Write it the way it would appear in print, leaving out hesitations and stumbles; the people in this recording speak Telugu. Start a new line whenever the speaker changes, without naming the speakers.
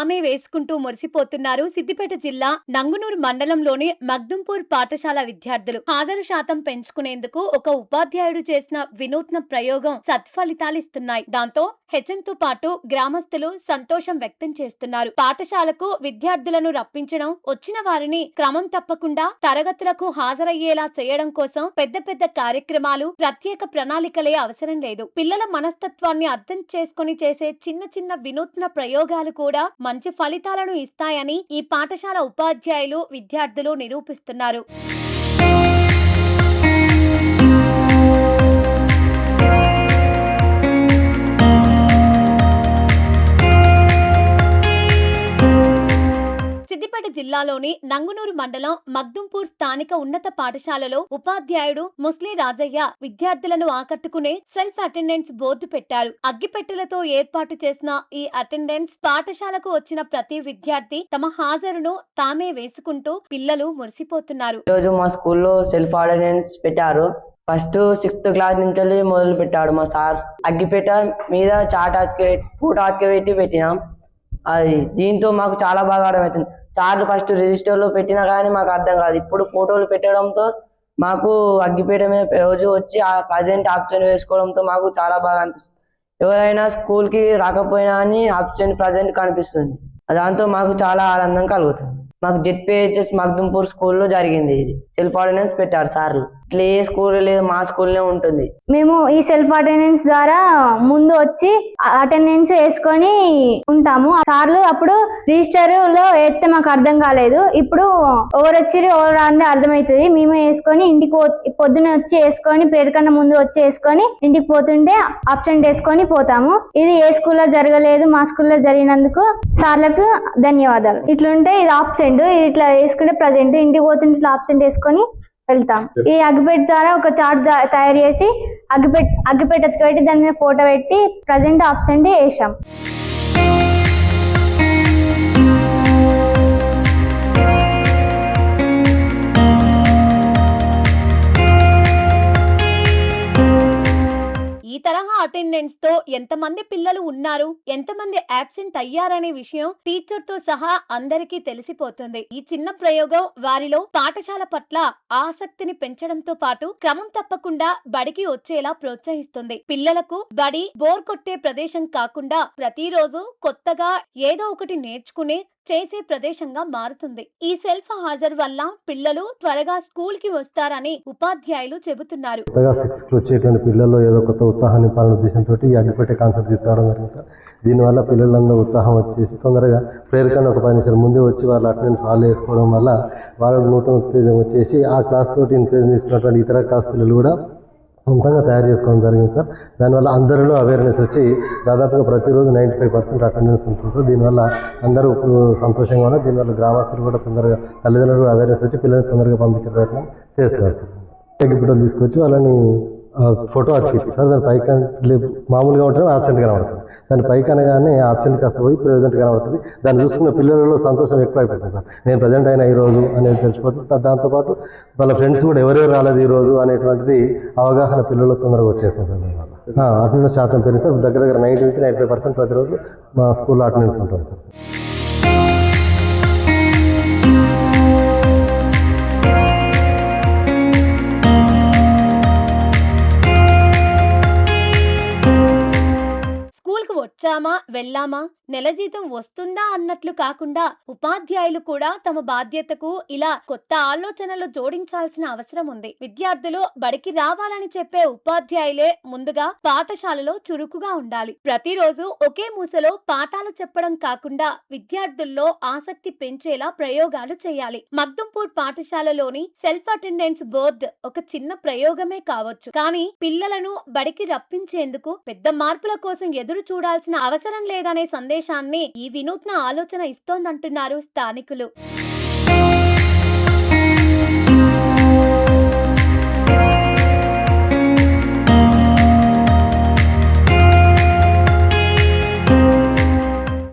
తామే వేసుకుంటూ మురిసిపోతున్నారు సిద్దిపేట జిల్లా నంగునూరు మండలంలోని మగ్దుంపూర్ పాఠశాల విద్యార్థులు. హాజరు శాతం పెంచుకునేందుకు ఒక ఉపాధ్యాయుడు చేసిన వినూత్న ప్రయోగం సత్ఫలితాలిస్తున్నాయి. దాంతో హెచ్ఎంతో పాటు గ్రామస్తులు సంతోషం వ్యక్తం చేస్తున్నారు. పాఠశాలకు విద్యార్థులను రప్పించడం, వచ్చిన వారిని క్రమం తప్పకుండా తరగతులకు హాజరయ్యేలా చేయడం కోసం పెద్ద పెద్ద కార్యక్రమాలు, ప్రత్యేక ప్రణాళికలే అవసరం లేదు. పిల్లల మనస్తత్వాన్ని అర్థం చేసుకుని చేసే చిన్న చిన్న వినూత్న ప్రయోగాలు కూడా మంచి ఫలితాలను ఇస్తాయని ఈ పాఠశాల ఉపాధ్యాయులు, విద్యార్థులు నిరూపిస్తున్నారు. సిద్దిపేట జిల్లాలోని నంగునూరు మండలం మగ్దుంపూర్ స్థానిక ఉన్నత పాఠశాలలో ఉపాధ్యాయుడు ముస్లి రాజయ్య విద్యార్థులను ఆకట్టుకునే సెల్ఫ్ అటెండెన్స్ బోర్డు పెట్టారు. అగ్గిపెట్టెలతో ఏర్పాటు చేసిన ఈ అటెండెన్స్ పాఠశాలకు వచ్చిన ప్రతి విద్యార్థి తమ హాజరును తామే వేసుకుంటూ పిల్లలు మురిసిపోతున్నారు.
ఈరోజు మా స్కూల్లో సెల్ఫ్ అటెండెన్స్ పెట్టారు. ఫస్ట్ 6th క్లాస్ నుంచి మొదలు పెట్టాడు మా సార్. అగ్గిపెట్ట మీద ఫోటో అతికి పెట్టినాం. అది దీంతో మాకు చాలా బాగా అర్థమవుతుంది. సార్లు ఫస్ట్ రిజిస్టర్లో పెట్టినా కానీ మాకు అర్థం కాదు. ఇప్పుడు ఫోటోలు పెట్టడంతో మాకు అగ్గిపేట మీద రోజు వచ్చి ఆ ప్రజెంట్ ఆప్షన్ వేసుకోవడంతో మాకు చాలా బాగా అనిపిస్తుంది. ఎవరైనా స్కూల్కి రాకపోయినా అని ఆప్షన్ ప్రజెంట్ కనిపిస్తుంది. దాంతో మాకు చాలా ఆనందం కలుగుతుంది. మాకు జెడ్పీహెచ్ఎస్ మగ్దుంపూర్ స్కూల్లో జరిగింది. ఇది సెల్ఫ్ అటెండెన్స్ పెట్టారు సార్లు. ఇట్లా ఏ స్కూల్ లేదు, మా స్కూల్నే ఉంటుంది.
మేము ఈ సెల్ఫ్ అటెండెన్స్ ద్వారా ముందు వచ్చి అటెండెన్స్ వేసుకొని ఉంటాము. సార్లు అప్పుడు రిజిస్టర్ లో వేస్తే మాకు అర్థం కాలేదు. ఇప్పుడు ఎవరు వచ్చిరు ఎవరు రాని అర్థమవుతుంది. మేమే వేసుకొని ఇంటికి పొద్దున వచ్చి వేసుకొని ప్రేయర్ కన్నా ముందు వచ్చి వేసుకొని ఇంటికి పోతుంటే అబ్సెంట్ వేసుకొని పోతాము. ఇది ఏ స్కూల్లో జరగలేదు, మా స్కూల్లో జరిగినందుకు సార్లకు ధన్యవాదాలు. ఇట్లుంటే ఇది ఆబ్సెంట్, ఇట్లా వేసుకుంటే ప్రజెంట్, ఇంటికి పోతుంటే ఇట్లా ఆబ్సెంట్ వేసుకొని వెళ్తాం. ఈ అగ్గిపెట్ట ద్వారా ఒక చార్ట్ తయారు చేసి అగ్గిపెట్ట పెట్టి దాని మీద ఫోటో పెట్టి ప్రజెంట్ ఆబ్సెంట్ వేసాం.
ఈ తరహా అటెండెన్స్ తో ఎంతమంది పిల్లలు ఉన్నారు, ఎంతమంది అబ్సెంట్ అయ్యారనే విషయం టీచర్ తో సహా అందరికీ తెలిసిపోతుంది. ఈ చిన్న ప్రయోగం వారిలో పాఠశాల పట్ల ఆసక్తిని పెంచడంతో పాటు క్రమం తప్పకుండా బడికి వచ్చేలా ప్రోత్సహిస్తుంది. పిల్లలకు బడి బోర్ కొట్టే ప్రదేశం కాకుండా ప్రతిరోజు కొత్తగా ఏదో ఒకటి నేర్చుకునే చేసే ప్రదేశంగా మారుతుంది. ఈ సెల్ఫ్ హాజరు వల్ల పిల్లలు త్వరగా స్కూల్ కి వస్తారని ఉపాధ్యాయులు చెబుతున్నారు.
వచ్చేటువంటి పిల్లల్లో ఏదో కొత్త ఉత్సాహాన్ని పాలన ఉద్దేశంతో ఈ అగ్గిపెట్టే కాన్సెప్ట్ తీసుకోవడం జరిగింది సార్. దీనివల్ల పిల్లలందరూ ఉత్సాహం వచ్చేసి తొందరగా ప్రేయర్ కన్నా ఒక 10 నిమిషాలు ముందే వచ్చి వాళ్ళ అటెండెన్స్ వాళ్ళు వేసుకోవడం వల్ల వాళ్ళ నూతన ఉత్తేజం వచ్చేసి ఆ క్లాస్ తోటి ఇన్ఫ్లుయెన్స్ తీసుకున్నటువంటి ఇతర క్లాస్ పిల్లలు కూడా సొంతంగా తయారు చేసుకోవడం జరిగింది సార్. దానివల్ల అందరిలో అవేర్నెస్ వచ్చి దాదాపుగా ప్రతిరోజు 95% అటెండెన్స్ ఉంటుంది సార్. దీనివల్ల అందరూ సంతోషంగా ఉన్నారు. దీనివల్ల గ్రామస్తులు కూడా తొందరగా, తల్లిదండ్రులు అవేర్నెస్ వచ్చి పిల్లల్ని తొందరగా పంపించే ప్రయత్నం చేస్తున్నారు సార్. అగ్గిపెట్టెలు తీసుకొచ్చి వాళ్ళని ఫోటో అతికిచ్చి సార్, దాని పైకి మామూలుగా ఉంటుంది, ఆబ్సెంట్ కనబడుతుంది. దాని పైకి అనగానే ఆబ్సెంట్ కాస్త పోయి ప్రెజెంట్ కనబడుతుంది. దాన్ని చూసుకున్న పిల్లలలో సంతోషం ఎక్కువ అయిపోతుంది సార్. నేను ప్రజెంట్ అయినా ఈరోజు అనేది తెలిసిపోతుంది. దాంతోపాటు వాళ్ళ ఫ్రెండ్స్ కూడా ఎవరెవరు రాలేదు ఈరోజు అనేటువంటిది అవగాహన పిల్లలు తొందరగా వచ్చేస్తుంది సార్. దానివల్ల అటెండెన్స్ శాతం పెరిగింది సార్. దగ్గర 90 నుంచి 95% ప్రతిరోజు మా స్కూల్లో అటెండెన్స్ ఉంటుంది సార్.
వచ్చామా వెళ్ళామా, నెల జీతం వస్తుందా అన్నట్లు కాకుండా ఉపాధ్యాయులు కూడా తమ బాధ్యతకు ఇలా కొత్త ఆలోచనలు జోడించాల్సిన అవసరం ఉంది. విద్యార్థులు బడికి రావాలని చెప్పే ఉపాధ్యాయులే ముందుగా పాఠశాలలో చురుకుగా ఉండాలి. ప్రతిరోజు ఒకే మూసలో పాఠాలు చెప్పడం కాకుండా విద్యార్థుల్లో ఆసక్తి పెంచేలా ప్రయోగాలు చేయాలి. మగ్దుంపూర్ పాఠశాలలోని సెల్ఫ్ అటెండెన్స్ బోర్డు ఒక చిన్న ప్రయోగమే కావచ్చు, కానీ పిల్లలను బడికి రప్పించేందుకు పెద్ద మార్పుల కోసం ఎదురు చూడాల్సిన అవసరం లేదనే సందేశాన్ని ఈ వినూత్న ఆలోచన ఇస్తోందంటున్నారు స్థానికులు.